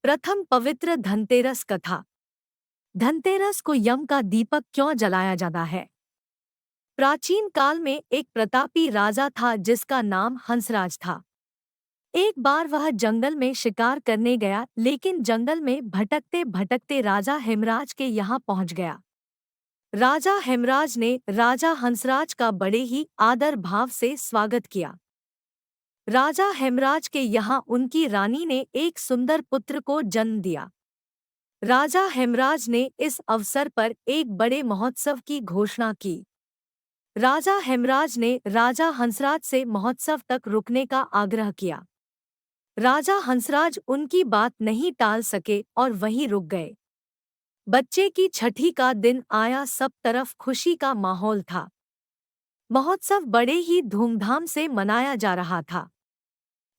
प्रथम पवित्र धनतेरस कथा। धनतेरस को यम का दीपक क्यों जलाया जाता है? प्राचीन काल में एक प्रतापी राजा था जिसका नाम हंसराज था। एक बार वह जंगल में शिकार करने गया, लेकिन जंगल में भटकते भटकते राजा हेमराज के यहाँ पहुंच गया। राजा हेमराज ने राजा हंसराज का बड़े ही आदर भाव से स्वागत किया। राजा हेमराज के यहाँ उनकी रानी ने एक सुंदर पुत्र को जन्म दिया। राजा हेमराज ने इस अवसर पर एक बड़े महोत्सव की घोषणा की। राजा हेमराज ने राजा हंसराज से महोत्सव तक रुकने का आग्रह किया। राजा हंसराज उनकी बात नहीं टाल सके और वहीं रुक गए। बच्चे की छठी का दिन आया, सब तरफ खुशी का माहौल था। महोत्सव बड़े ही धूमधाम से मनाया जा रहा था।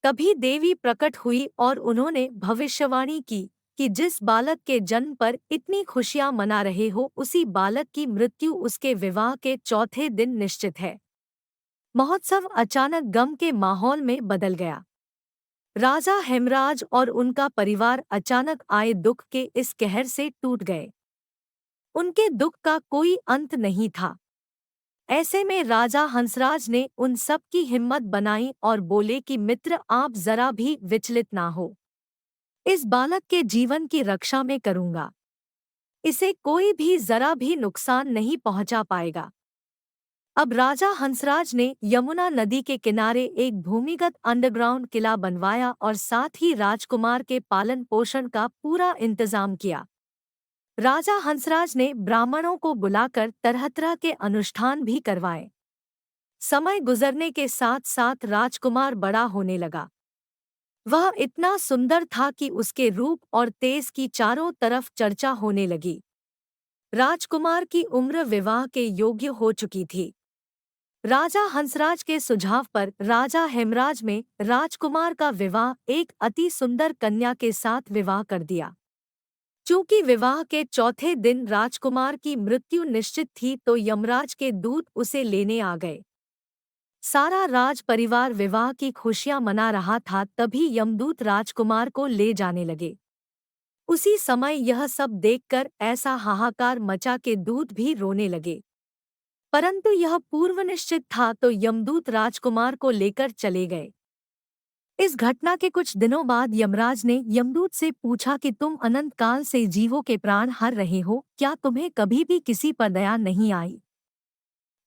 तभी देवी प्रकट हुई और उन्होंने भविष्यवाणी की कि जिस बालक के जन्म पर इतनी खुशियां मना रहे हो, उसी बालक की मृत्यु उसके विवाह के चौथे दिन निश्चित है। महोत्सव अचानक गम के माहौल में बदल गया। राजा हेमराज और उनका परिवार अचानक आए दुख के इस कहर से टूट गए। उनके दुख का कोई अंत नहीं था। ऐसे में राजा हंसराज ने उन सब की हिम्मत बनाई और बोले कि मित्र, आप जरा भी विचलित ना हो। इस बालक के जीवन की रक्षा मैं करूंगा। इसे कोई भी जरा भी नुकसान नहीं पहुंचा पाएगा। अब राजा हंसराज ने यमुना नदी के किनारे एक भूमिगत अंडरग्राउंड किला बनवाया और साथ ही राजकुमार के पालन पोषण का पूरा इंतजाम किया। राजा हंसराज ने ब्राह्मणों को बुलाकर तरह तरह के अनुष्ठान भी करवाए। समय गुजरने के साथ साथ राजकुमार बड़ा होने लगा। वह इतना सुंदर था कि उसके रूप और तेज की चारों तरफ चर्चा होने लगी। राजकुमार की उम्र विवाह के योग्य हो चुकी थी। राजा हंसराज के सुझाव पर राजा हेमराज में राजकुमार का विवाह एक अति सुंदर कन्या के साथ विवाह कर दिया। चूंकि विवाह के चौथे दिन राजकुमार की मृत्यु निश्चित थी, तो यमराज के दूत उसे लेने आ गए। सारा राज परिवार विवाह की खुशियां मना रहा था, तभी यमदूत राजकुमार को ले जाने लगे। उसी समय यह सब देखकर ऐसा हाहाकार मचा कि दूत भी रोने लगे। परंतु यह पूर्व निश्चित था, तो यमदूत राजकुमार को लेकर चले गए। इस घटना के कुछ दिनों बाद यमराज ने यमदूत से पूछा कि तुम अनंत काल से जीवों के प्राण हर रहे हो, क्या तुम्हें कभी भी किसी पर दया नहीं आई?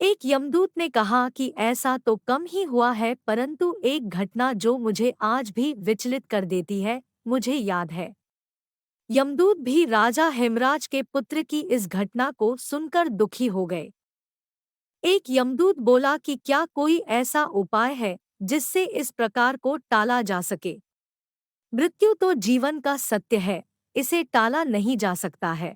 एक यमदूत ने कहा कि ऐसा तो कम ही हुआ है, परंतु एक घटना जो मुझे आज भी विचलित कर देती है, मुझे याद है। यमदूत भी राजा हेमराज के पुत्र की इस घटना को सुनकर दुखी हो गए। एक यमदूत बोला कि क्या कोई ऐसा उपाय है जिससे इस प्रकार को टाला जा सके? मृत्यु तो जीवन का सत्य है, इसे टाला नहीं जा सकता है।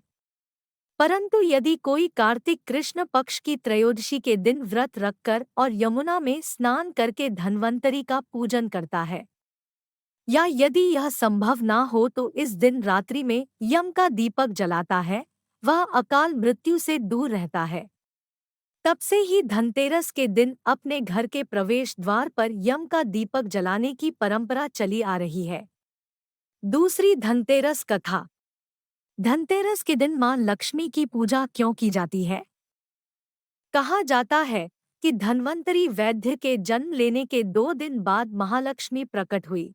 परंतु यदि कोई कार्तिक कृष्ण पक्ष की त्रयोदशी के दिन व्रत रखकर और यमुना में स्नान करके धन्वंतरी का पूजन करता है, या यदि यह संभव ना हो तो इस दिन रात्रि में यम का दीपक जलाता है, वह अकाल मृत्यु से दूर रहता है। तब से ही धनतेरस के दिन अपने घर के प्रवेश द्वार पर यम का दीपक जलाने की परंपरा चली आ रही है। दूसरी धनतेरस कथा। धनतेरस के दिन मां लक्ष्मी की पूजा क्यों की जाती है? कहा जाता है कि धन्वंतरी वैद्य के जन्म लेने के 2 दिन बाद महालक्ष्मी प्रकट हुई।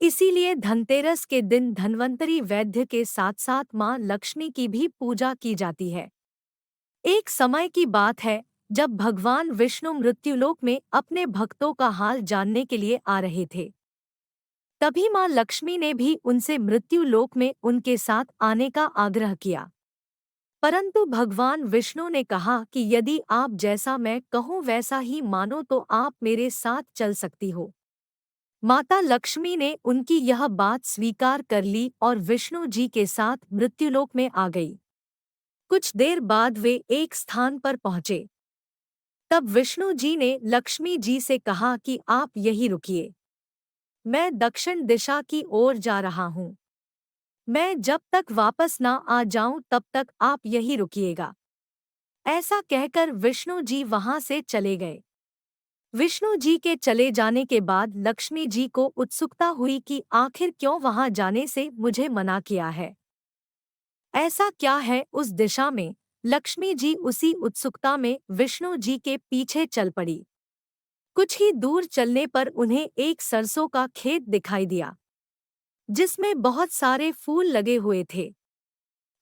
इसीलिए धनतेरस के दिन धन्वंतरी वैद्य के साथ साथ मां लक्ष्मी की भी पूजा की जाती है। एक समय की बात है जब भगवान विष्णु मृत्युलोक में अपने भक्तों का हाल जानने के लिए आ रहे थे। तभी मां लक्ष्मी ने भी उनसे मृत्युलोक में उनके साथ आने का आग्रह किया। परंतु भगवान विष्णु ने कहा कि यदि आप जैसा मैं कहूँ वैसा ही मानो तो आप मेरे साथ चल सकती हो। माता लक्ष्मी ने उनकी यह बात स्वीकार कर ली और विष्णु जी के साथ मृत्युलोक में आ गई। कुछ देर बाद वे एक स्थान पर पहुंचे। तब विष्णु जी ने लक्ष्मी जी से कहा कि आप यहीं रुकिए, मैं दक्षिण दिशा की ओर जा रहा हूँ। मैं जब तक वापस ना आ जाऊं तब तक आप यहीं रुकिएगा। ऐसा कहकर विष्णु जी वहां से चले गए। विष्णु जी के चले जाने के बाद लक्ष्मी जी को उत्सुकता हुई कि आखिर क्यों वहां जाने से मुझे मना किया है। ऐसा क्या है उस दिशा में? लक्ष्मी जी उसी उत्सुकता में विष्णु जी के पीछे चल पड़ी। कुछ ही दूर चलने पर उन्हें एक सरसों का खेत दिखाई दिया, जिसमें बहुत सारे फूल लगे हुए थे।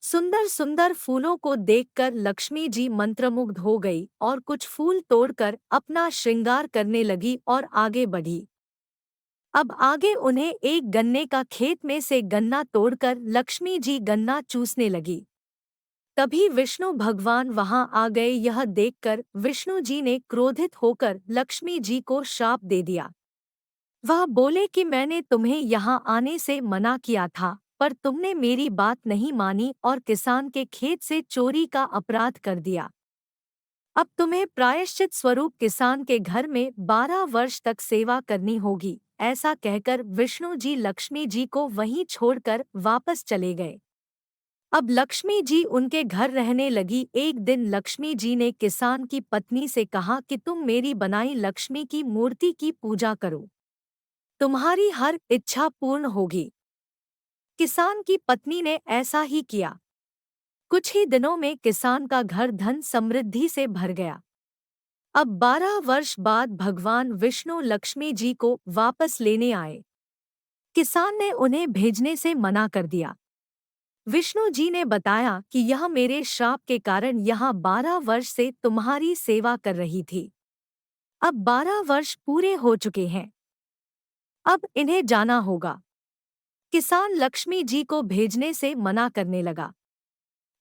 सुंदर सुंदर फूलों को देखकर लक्ष्मी जी मंत्रमुग्ध हो गई और कुछ फूल तोड़कर अपना श्रृंगार करने लगी और आगे बढ़ी। अब आगे उन्हें एक गन्ने का खेत में से गन्ना तोड़कर लक्ष्मी जी गन्ना चूसने लगी। तभी विष्णु भगवान वहां आ गए। यह देखकर विष्णु जी ने क्रोधित होकर लक्ष्मी जी को श्राप दे दिया। वह बोले कि मैंने तुम्हें यहाँ आने से मना किया था, पर तुमने मेरी बात नहीं मानी और किसान के खेत से चोरी का अपराध कर दिया। अब तुम्हें प्रायश्चित स्वरूप किसान के घर में 12 वर्ष तक सेवा करनी होगी। ऐसा कहकर विष्णु जी लक्ष्मी जी को वहीं छोड़कर वापस चले गए। अब लक्ष्मी जी उनके घर रहने लगी। एक दिन लक्ष्मी जी ने किसान की पत्नी से कहा कि तुम मेरी बनाई लक्ष्मी की मूर्ति की पूजा करो, तुम्हारी हर इच्छा पूर्ण होगी। किसान की पत्नी ने ऐसा ही किया। कुछ ही दिनों में किसान का घर धन समृद्धि से भर गया। अब 12 वर्ष बाद भगवान विष्णु लक्ष्मी जी को वापस लेने आए। किसान ने उन्हें भेजने से मना कर दिया। विष्णु जी ने बताया कि यह मेरे श्राप के कारण यहाँ 12 वर्ष से तुम्हारी सेवा कर रही थी। अब 12 वर्ष पूरे हो चुके हैं, अब इन्हें जाना होगा। किसान लक्ष्मी जी को भेजने से मना करने लगा।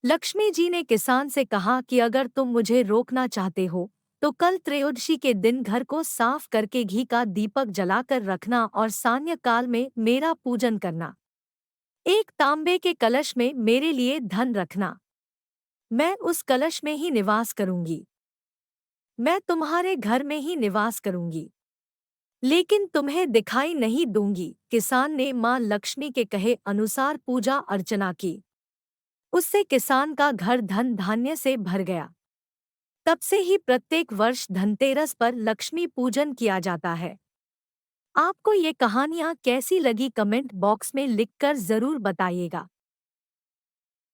लक्ष्मी जी ने किसान से कहा कि अगर तुम मुझे रोकना चाहते हो तो कल त्रयोदशी के दिन घर को साफ करके घी का दीपक जलाकर रखना और सायं काल में मेरा पूजन करना। एक तांबे के कलश में मेरे लिए धन रखना। मैं उस कलश में ही निवास करूंगी। मैं तुम्हारे घर में ही निवास करूंगी, लेकिन तुम्हें दिखाई नहीं दूंगी। किसान ने मां लक्ष्मी के कहे अनुसार पूजा अर्चना की। उससे किसान का घर धन धान्य से भर गया। तब से ही प्रत्येक वर्ष धनतेरस पर लक्ष्मी पूजन किया जाता है। आपको ये कहानियाँ कैसी लगी कमेंट बॉक्स में लिखकर जरूर बताइएगा।